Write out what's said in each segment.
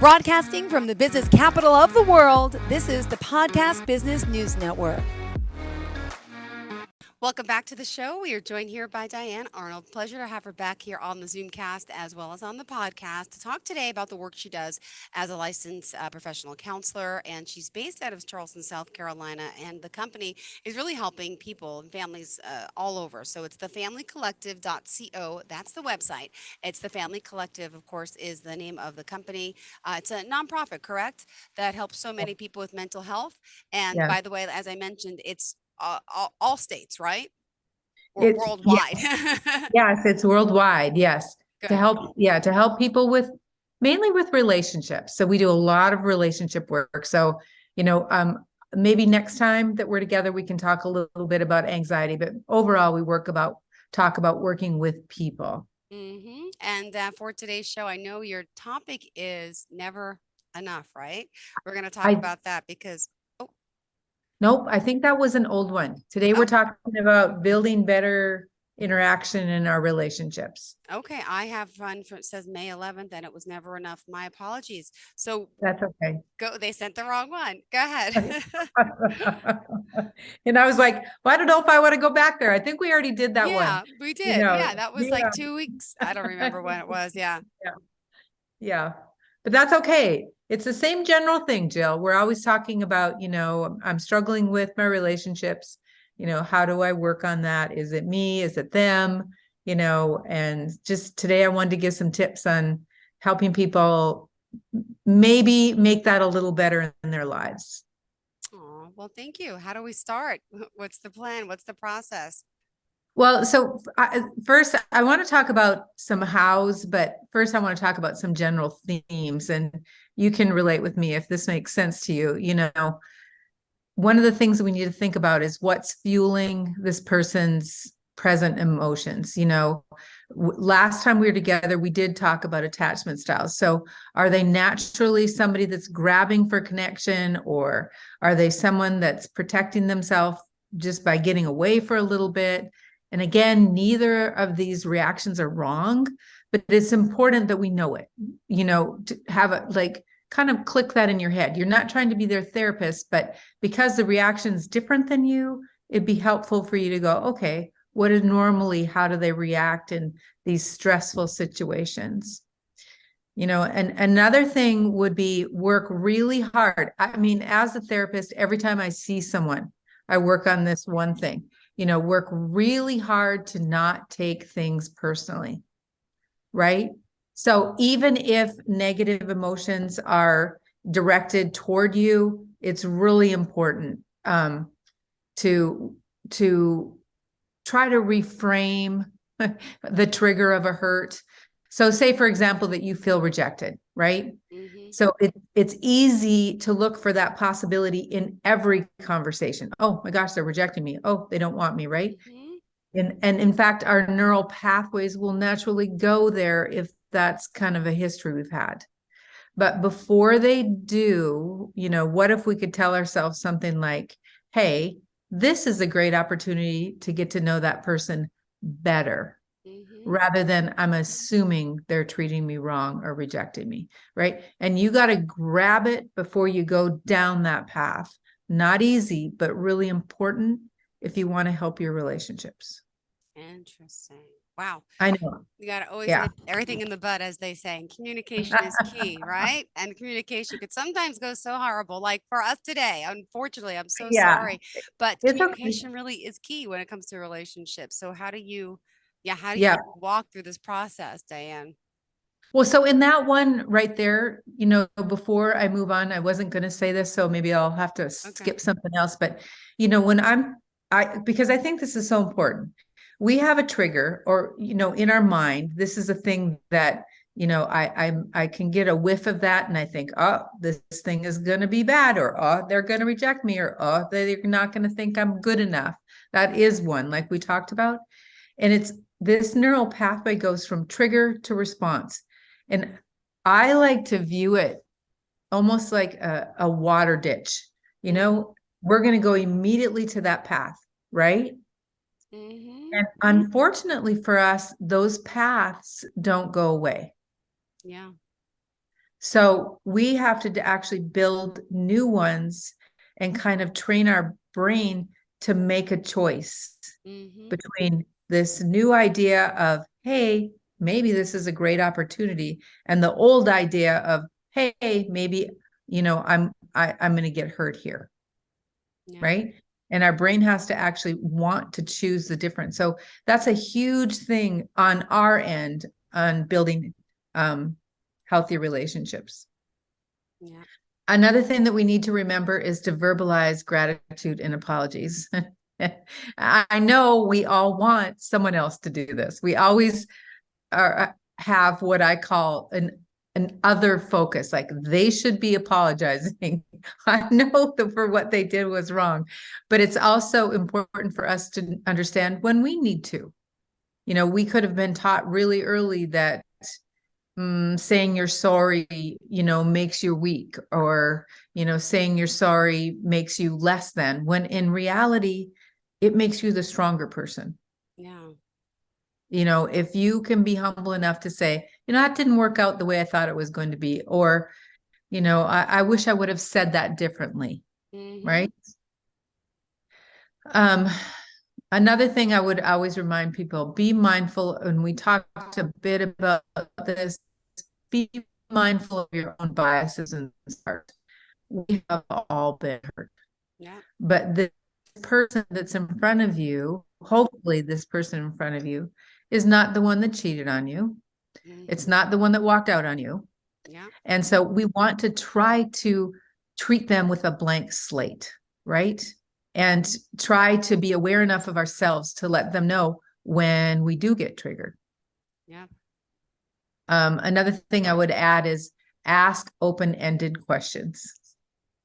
Broadcasting from the business capital of the world, this is the Podcast Business News Network. Welcome back to the show. We are joined here by Diane Arnold. Pleasure to have her back here on the Zoomcast as well as on the podcast to talk today about the work she does as a licensed professional counselor. And she's based out of Charleston, South Carolina. And the company is really helping people and families all over. So it's thefamilycollective.co. That's the website. It's the Family Collective, of course, is the name of the company. It's a nonprofit, correct? That helps so many people with mental health. And Yeah. by the way, as I mentioned, it's all states, right? Or It's worldwide. yes, it's worldwide. Yes. To Good. help, to help people with mainly with relationships. So we do a lot of relationship work. So, you know, maybe next time that we're together, we can talk a little bit about anxiety, but overall we talk about working with people. And for today's show, I know your topic is never enough, right? We're going to talk I about that because, oh, Nope, I think that was an old one. Today we're oh, talking about building better interaction in our relationships. okay. I have one for it says May 11th and it was never enough. My apologies. So That's okay. they sent the wrong one. Go ahead. And I was like, well, I don't know if I want to go back there. I think we already did that one. Yeah, we You did. know, Yeah, that was like yeah. 2 weeks. I don't remember when it was. Yeah. Yeah. Yeah. But that's okay. It's the same general thing, Jill. We're always talking about, I'm struggling with my relationships. How do I work on that? Is it me? Is it them? And just today I wanted to give some tips on helping people maybe make that a little better in their lives. Oh, well, thank you. How do we start? What's the plan? What's the process? Well, so first, I want to talk about some hows, but first, I want to talk about some general themes, and you can relate with me if this makes sense to you. One of the things that we need to think about is what's fueling this person's present emotions. Last time we were together, we did talk about attachment styles. So, are they naturally somebody that's grabbing for connection, or are they someone that's protecting themselves just by getting away for a little bit? And again, neither of these reactions are wrong, but it's important that we know it, to have it like kind of click that in your head. You're not trying to be their therapist, but because the reaction's different than you, it'd be helpful for you to go, okay, how do they react in these stressful situations? And another thing would be work really hard. I mean, as a therapist, every time I see someone, I work on this one thing, work really hard to not take things personally, right? So even if negative emotions are directed toward you, it's really important to try to reframe the trigger of a hurt. So say, for example, that you feel rejected, right? Mm-hmm. So it's easy to look for that possibility in every conversation. Oh my gosh, they're rejecting me. Oh, they don't want me, right? Mm-hmm. And in fact, our neural pathways will naturally go there if that's kind of a history we've had. But before they do, what if we could tell ourselves something like, hey, this is a great opportunity to get to know that person better, Mm-hmm. rather than I'm assuming they're treating me wrong or rejecting me, right? And you got to grab it before you go down that path. Not easy, but really important if you want to help your relationships. Interesting. Wow. I know. You got to always Yeah. nip everything in the bud, as they say. And communication is key, right? And communication could sometimes go so horrible, like for us today. Unfortunately, I'm so Yeah. sorry, but It's okay. communication really is key when it comes to relationships. So how do Yeah. you walk through this process, Diane? Well, so in that one right there, before I move on, I wasn't going to say this, so maybe I'll have to Okay. skip something else. But, when because I think this is so important. We have a trigger, or, in our mind, this is a thing that, I can get a whiff of that. And I think, oh, this thing is going to be bad, or, oh, they're going to reject me, or, oh, they're not going to think I'm good enough. That is one, like we talked about. And it's this neural pathway goes from trigger to response. And I like to view it almost like a water ditch. Mm-hmm. We're going to go immediately to that path, right? Mm-hmm. And unfortunately for us, those paths don't go away. Yeah. So we have to actually build new ones and kind of train our brain to make a choice Mm-hmm. between this new idea of, hey, maybe this is a great opportunity, and the old idea of, hey, maybe, I'm going to get hurt here, Yeah. right? And our brain has to actually want to choose the difference. So that's a huge thing on our end on building healthy relationships. Yeah. Another thing that we need to remember is to verbalize gratitude and apologies. I know we all want someone else to do this. We always have what I call an other focus, like they should be apologizing. I know that for what they did was wrong, but it's also important for us to understand when we need to. We could have been taught really early that saying you're sorry, makes you weak, or, saying you're sorry makes you less than, when in reality, it makes you the stronger person. Yeah. If you can be humble enough to say, that didn't work out the way I thought it was going to be, or, I wish I would have said that differently, Mm-hmm. right? Um, Another thing I would always remind people, be mindful, and we talked a bit about this, be mindful of your own biases and heart. We have all been hurt. Yeah. But this person that's in front of you, hopefully this person in front of you, is not the one that cheated on you. It's Mm-hmm. not the one that walked out on you. Yeah. And so we want to try to treat them with a blank slate, right? And try to be aware enough of ourselves to let them know when we do get triggered. Yeah. Another thing I would add is ask open-ended questions.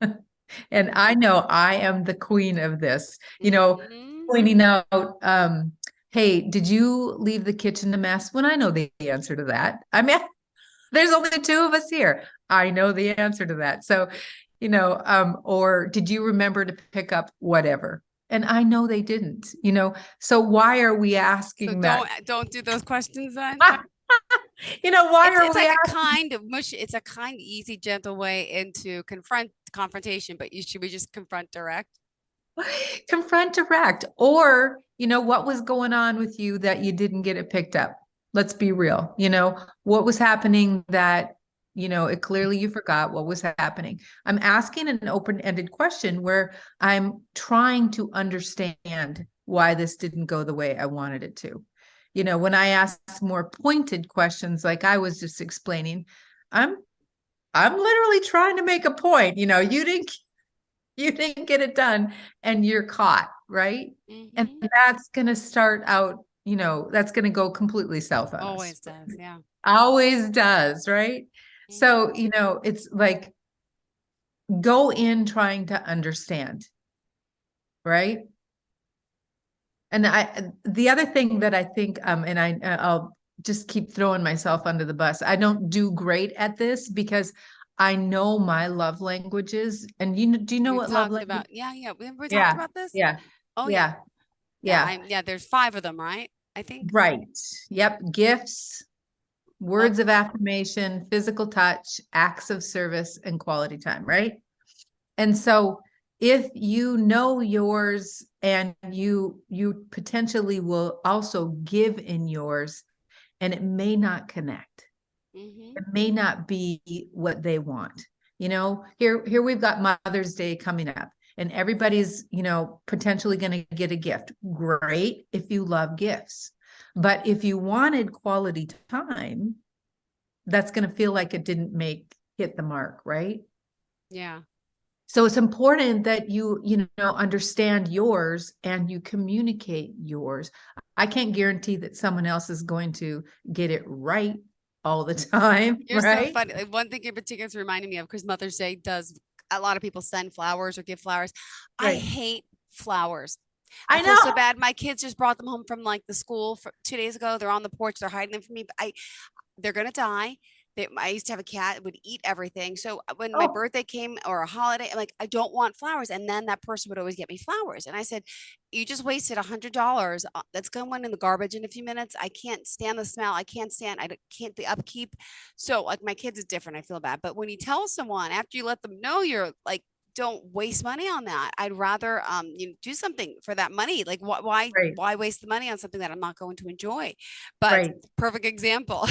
And I know I am the queen of this, Mm-hmm. pointing out, hey, did you leave the kitchen a mess? When I know the answer to that. I mean, there's only two of us here. I know the answer to that. So, or did you remember to pick up whatever? And I know they didn't, so why are we So asking that? don't do those questions then. Why It's are it's we like a asking? kind of mush. It's a kind, easy, gentle way into confrontation, but you should we just confront direct? Confront direct, or what was going on with you that you didn't get it picked up. Let's be real. What was happening that it clearly you forgot what was happening. I'm asking an open-ended question where I'm trying to understand why this didn't go the way I wanted it to. When I ask more pointed questions, like I was just explaining, i'm I'm literally trying to make a point. You didn't get it done and you're caught, right? And Mm-hmm. that's going to start out, that's going to go completely south on us. Always does. Yeah. Always does, right? Mm-hmm. So, it's like go in trying to understand, right? And the other thing that I think, and I'll just keep throwing myself under the bus. I don't do great at this because I know my love languages. And do you know We've what love talked language? about, yeah. Remember we talked Yeah, about this? yeah, Oh yeah. yeah, Yeah. yeah. There's five of them, right? I think. Right. Yep. Gifts, Love. words of affirmation, physical touch, acts of service, and quality time, right? And so if you know yours and you potentially will also give in yours, and it may not connect. Mm-hmm. It may not be what they want. Here we've got Mother's Day coming up, and everybody's, potentially going to get a gift. Great if you love gifts. But if you wanted quality time, that's going to feel like it didn't hit the mark, right? Yeah. So it's important that you understand yours and you communicate yours. I can't guarantee that someone else is going to get it right all the time, You're so right? funny. Like, one thing in particular is reminding me of, because Mother's Day does, a lot of people send flowers or give flowers. I Right. hate flowers. I I feel so know. bad. My kids just brought them home from like the school for 2 days ago. They're on the porch. They're hiding them from me. But they're gonna die. I used to have a cat that would eat everything. So when my Oh, birthday came or a holiday, I'm like, I don't want flowers. And then that person would always get me flowers. And I said, you just wasted $100. That's going in the garbage in a few minutes. I can't stand the smell. I can't stand, can't the upkeep. So like my kids is different. I feel bad. But when you tell someone after you let them know, you're like, don't waste money on that. I'd rather do something for that money. Like right, why waste the money on something that I'm not going to enjoy? But right. perfect example.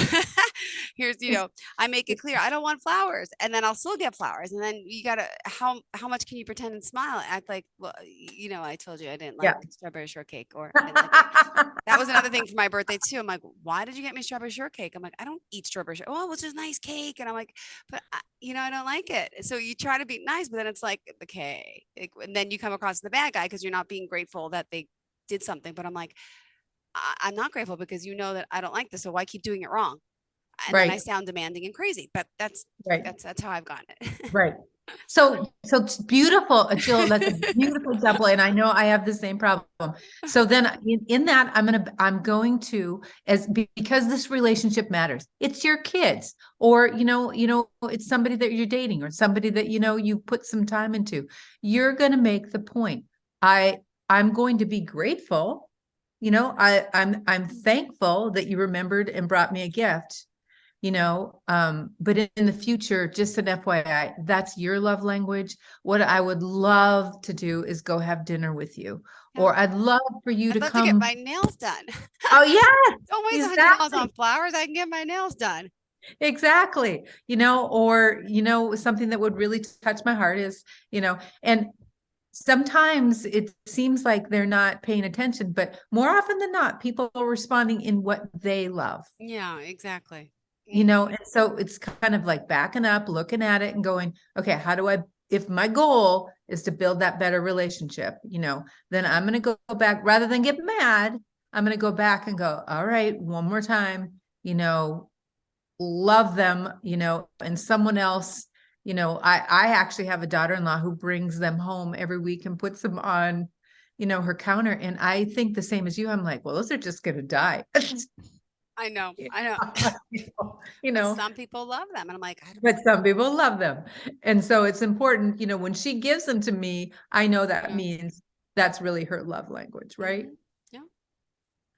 Here's, It's, I make it clear I don't want flowers, and then I'll still get flowers. And then you gotta how much can you pretend and smile? Act like, well, I told you I didn't like yeah. strawberry shortcake, or I didn't like it. That was another thing for my birthday too. I'm like, why did you get me strawberry shortcake? I'm like, I don't eat strawberry shortcake. Oh, it was just nice cake. And I'm like, but I don't like it. So you try to be nice, but then it's like, okay. And then you come across the bad guy because you're not being grateful that they did something. But I'm like, I'm not grateful because you know that I don't like this. So why keep doing it wrong? And then I Right, sound demanding and crazy, but right, that's how I've gotten it. right. So it's beautiful, Jill. That's a beautiful example, and I know I have the same problem. So then, in that, I'm going to because this relationship matters. It's your kids, or it's somebody that you're dating, or somebody that you put some time into. You're going to make the point. I'm going to be grateful. I'm thankful that you remembered and brought me a gift. But in the future, just an FYI, that's your love language. What I would love to do is go have dinner with you, Yeah. or I'd love for you I'd to love to get come. my nails done. Oh yeah, Don't waste $100 on exactly, flowers. I can get my nails done. exactly. Or something that would really touch my heart is, and sometimes it seems like they're not paying attention, but more often than not, people are responding in what they love. Yeah, exactly. And so it's kind of like backing up, looking at it and going, okay, if my goal is to build that better relationship, then I'm going to go back rather than get mad. I'm going to go back and go, all right, one more time, love them, and someone else, I actually have a daughter-in-law who brings them home every week and puts them on, her counter. And I think the same as you. I'm like, well, those are just going to die. I know. I know. you But know, some people love them. And I'm like, I don't but some people love them. And so it's important, when she gives them to me, I know that know. means that's really her love language, right? Yeah.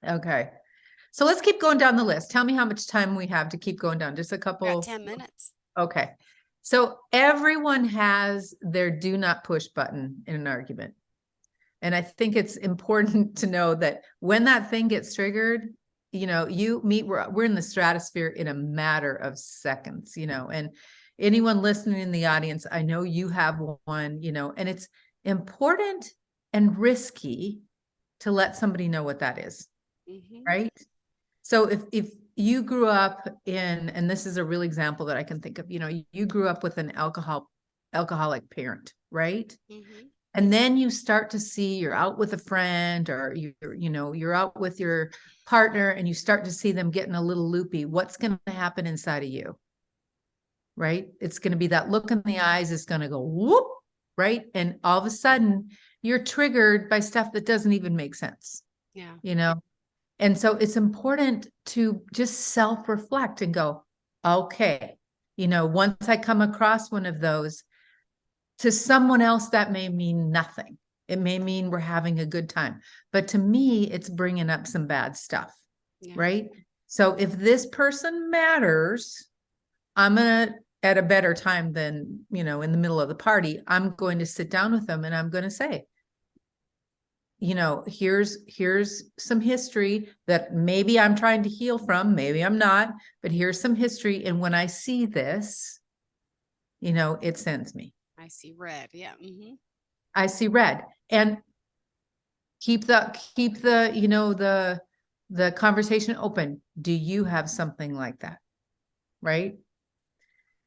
Okay. So let's keep going down the list. Tell me how much time we have to keep going down. Just a We got couple. 10 minutes. Okay. So everyone has their do not push button in an argument. And I think it's important to know that when that thing gets triggered, we're in the stratosphere in a matter of seconds, and anyone listening in the audience, I know you have one, and it's important and risky to let somebody know what that is, Hmm. right? So if you grew up and this is a real example that I can think of, you grew up with an alcoholic parent, right? Hmm. And then you start to see you're out with a friend, or you're out with your partner, and you start to see them getting a little loopy. What's going to happen inside of you? Right? It's going to be that look in the eyes is going to go whoop, right? And all of a sudden you're triggered by stuff that doesn't even make sense, Yeah. you know? And so it's important to just self-reflect and go, okay, once I come across one of those, to someone else, that may mean nothing. It may mean we're having a good time. But to me, it's bringing up some bad stuff, Yeah. right? So if this person matters, I'm going to, at a better time than, in the middle of the party, I'm going to sit down with them and I'm going to say, here's some history that maybe I'm trying to heal from, maybe I'm not, but here's some history. And when I see this, it sends me. I see red. Yeah. I see red. And keep the the conversation open. Do you have something like that? Right?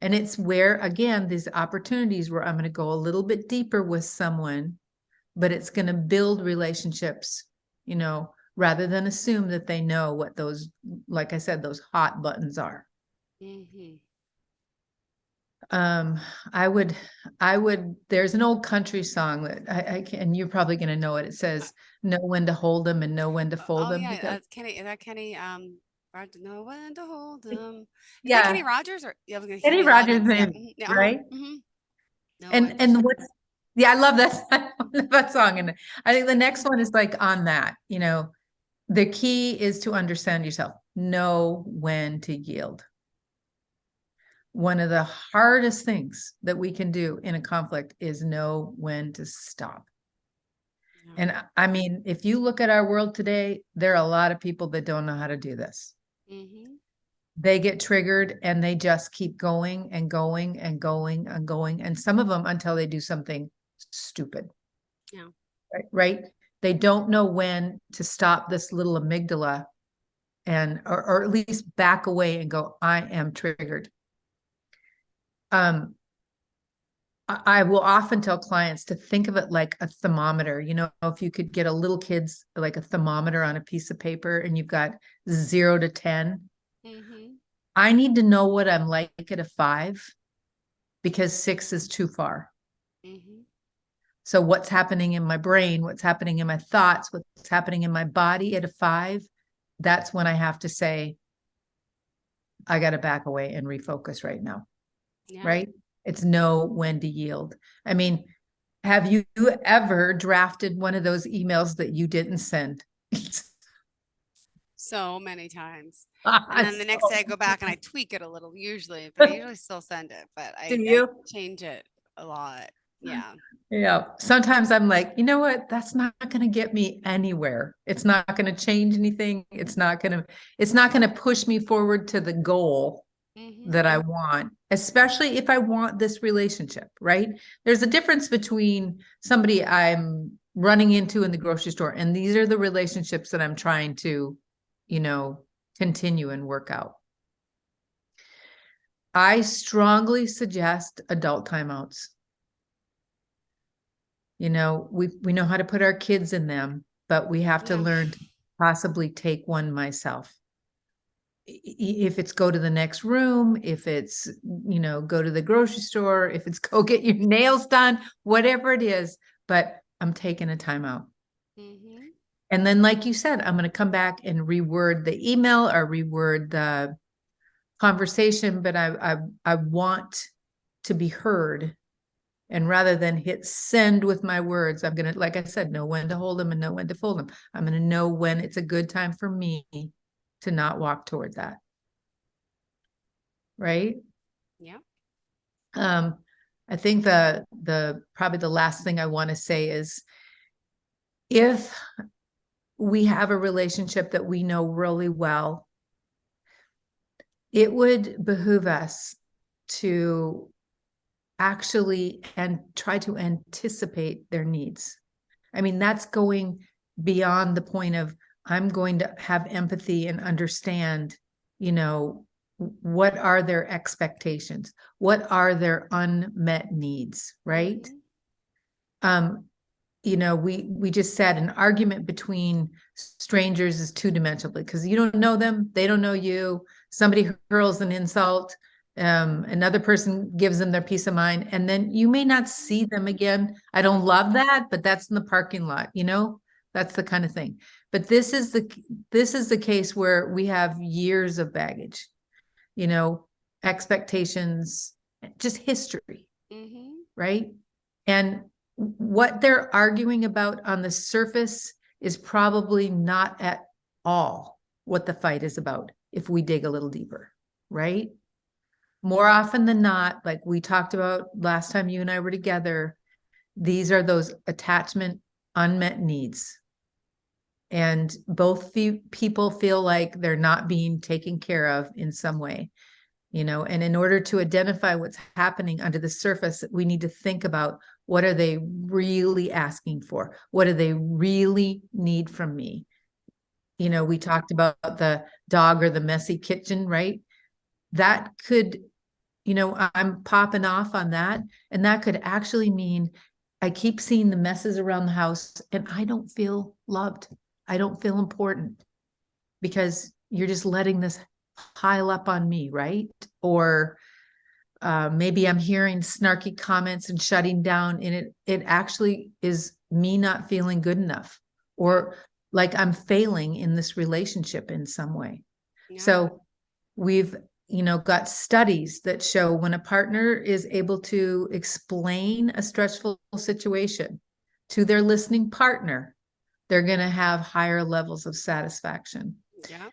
And it's where, again, these opportunities where I'm going to go a little bit deeper with someone, but it's going to build relationships, rather than assume that they know what those, like I said, those hot buttons are. Hmm. Um, I would, there's an old country song that I can, and you're probably going to know it. It says, know when to hold them and know when to fold Oh them, yeah. because Kenny. Is that Kenny? Hard to know when to hold them. Is that Kenny Yeah, Rogers or yeah, I was gonna say Kenny Kenny Rogers, Loggins? Yeah. maybe, Yeah. right? No one to. And what's yeah, I love that. I love that song. And I think the next one is like on that, the key is to understand yourself, know when to yield. One of the hardest things that we can do in a conflict is know when to stop. Yeah. And I mean, if you look at our world today, there are a lot of people that don't know how to do this. Mm-hmm. They get triggered and they just keep going and going and going and going. And some of them until they do something stupid. Yeah. Right? They don't know when to stop this little amygdala and or at least back away and go, I am triggered. I will often tell clients to think of it like a thermometer. If you could get a little kid's like a thermometer on a piece of paper and you've got 0 to 10, Mm-hmm. I need to know what I'm like at a 5 because 6 is too far. Mm-hmm. So what's happening in my brain, what's happening in my thoughts, what's happening in my body at a 5, that's when I have to say, I got to back away and refocus right now. Yeah. Right? It's know when to yield. I mean, have you ever drafted one of those emails that you didn't send? So many times. And then the next day I So, go back and I tweak it a little usually, but I usually still send it, but do I you? change it a lot. Yeah. Yeah. Sometimes I'm like, you know what? That's not going to get me anywhere. It's not going to change anything. It's not going to push me forward to the goal Mm-hmm. that I want, especially if I want this relationship, right? There's a difference between somebody I'm running into in the grocery store, and these are the relationships that I'm trying to, you know, continue and work out. I strongly suggest adult timeouts. We know how to put our kids in them, but we have to Yeah. learn to possibly take one myself. If it's go to the next room, if it's, go to the grocery store, if it's go get your nails done, whatever it is, but I'm taking a timeout. Mm-hmm. And then, like you said, I'm going to come back and reword the email or reword the conversation, but I want to be heard. And rather than hit send with my words, I'm going to, like I said, know when to hold them and know when to fold them. I'm going to know when it's a good time for me to not walk toward that. Right? Yeah. Um, I think the probably the last thing I want to say is if we have a relationship that we know really well, it would behoove us to actually and try to anticipate their needs. I mean, that's going beyond the point of I'm going to have empathy and understand, what are their expectations? What are their unmet needs, right? Mm-hmm. Um, we just said an argument between strangers is two-dimensional because you don't know them, they don't know you. Somebody hurls an insult, another person gives them their peace of mind, and then you may not see them again. I don't love that, but that's in the parking lot, that's the kind of thing. But this is the case where we have years of baggage, expectations, just history, Mm-hmm. right? And what they're arguing about on the surface is probably not at all what the fight is about if we dig a little deeper, right? More often than not, like we talked about last time you and I were together, these are those attachment unmet needs. And both people feel like they're not being taken care of in some way. And in order to identify what's happening under the surface, we need to think about what are they really asking for? What do they really need from me? We talked about the dog or the messy kitchen, right? That could, I'm popping off on that. And that could actually mean I keep seeing the messes around the house and I don't feel loved. I don't feel important because you're just letting this pile up on me, right? Or maybe I'm hearing snarky comments and shutting down, and it actually is me not feeling good enough, or like I'm failing in this relationship in some way. Yeah. So we've, got studies that show when a partner is able to explain a stressful situation to their listening partner, they're going to have higher levels of satisfaction. Yeah.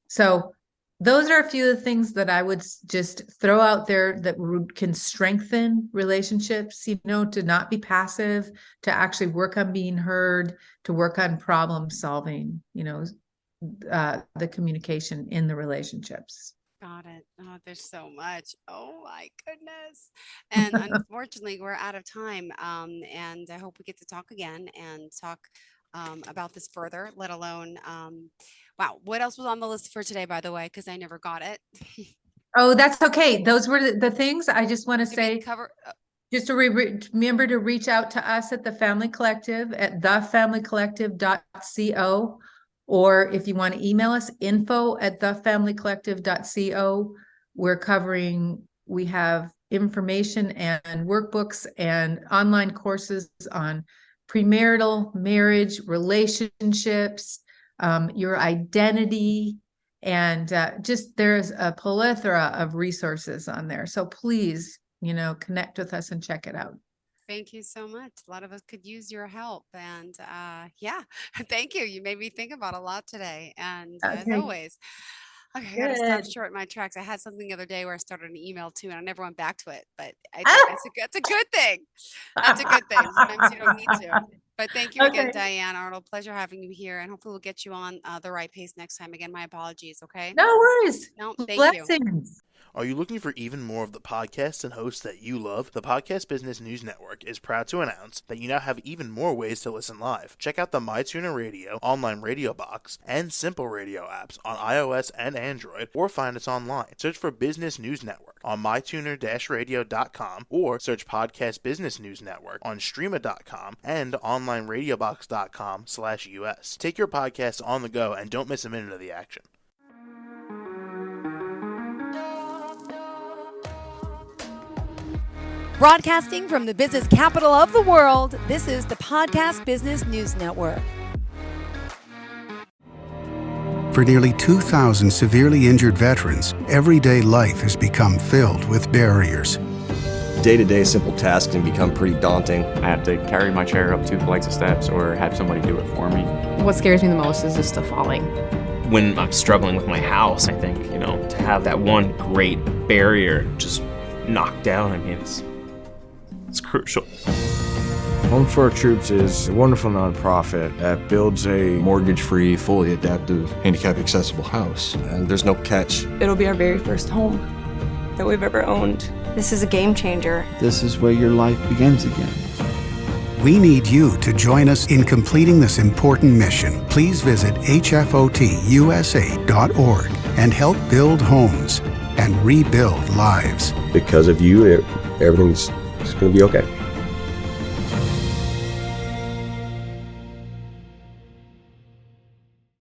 So those are a few of the things that I would just throw out there that can strengthen relationships, to not be passive, to actually work on being heard, to work on problem solving, the communication in the relationships. Got it. Oh, there's so much. Oh my goodness. And unfortunately, we're out of time. And I hope we get to talk again and talk about this further, let alone, wow, what else was on the list for today, by the way? Because I never got it. Oh, that's okay. Those were the things I just want to Did we say. cover? Just to remember to reach out to us at the Family Collective at thefamilycollective.co, or if you want to email us, info@thefamilycollective.co. We have information and workbooks and online courses on premarital, marriage, relationships, your identity, and just there's a plethora of resources on there. So please, connect with us and check it out. Thank you so much. A lot of us could use your help. And yeah, thank you. You made me think about a lot today. And as Okay, always, okay, I got to stop good. short my tracks. I had something the other day where I started an email too, and I never went back to it. But I think that's a good thing. That's a good thing. Sometimes you don't need to. But thank you again, Okay, Diane, Arnold. Pleasure having you here. And hopefully we'll get you on the right pace next time. Again, my apologies. Okay. no worries. No, thank you. Blessings. Are you looking for even more of the podcasts and hosts that you love? The Podcast Business News Network is proud to announce that you now have even more ways to listen live. Check out the MyTuner Radio, online radio box, and Simple Radio apps on iOS and Android, or find us online. Search for Business News Network on mytuner-radio.com, or search Podcast Business News Network on streama.com and onlineradiobox.com/US. Take your podcast on the go and don't miss a minute of the action. Broadcasting from the business capital of the world, this is the Podcast Business News Network. For nearly 2,000 severely injured veterans, everyday life has become filled with barriers. Day-to-day simple tasks can become pretty daunting. I have to carry my chair up 2 flights of steps or have somebody do it for me. What scares me the most is just the falling. When I'm struggling with my house, I think, to have that one great barrier just knocked down, it's crucial. Home for Our Troops is a wonderful nonprofit that builds a mortgage-free, fully adaptive, handicap-accessible house. And there's no catch. It'll be our very first home that we've ever owned. This is a game changer. This is where your life begins again. We need you to join us in completing this important mission. Please visit hfotusa.org and help build homes and rebuild lives. Because of you, everything's going to be okay.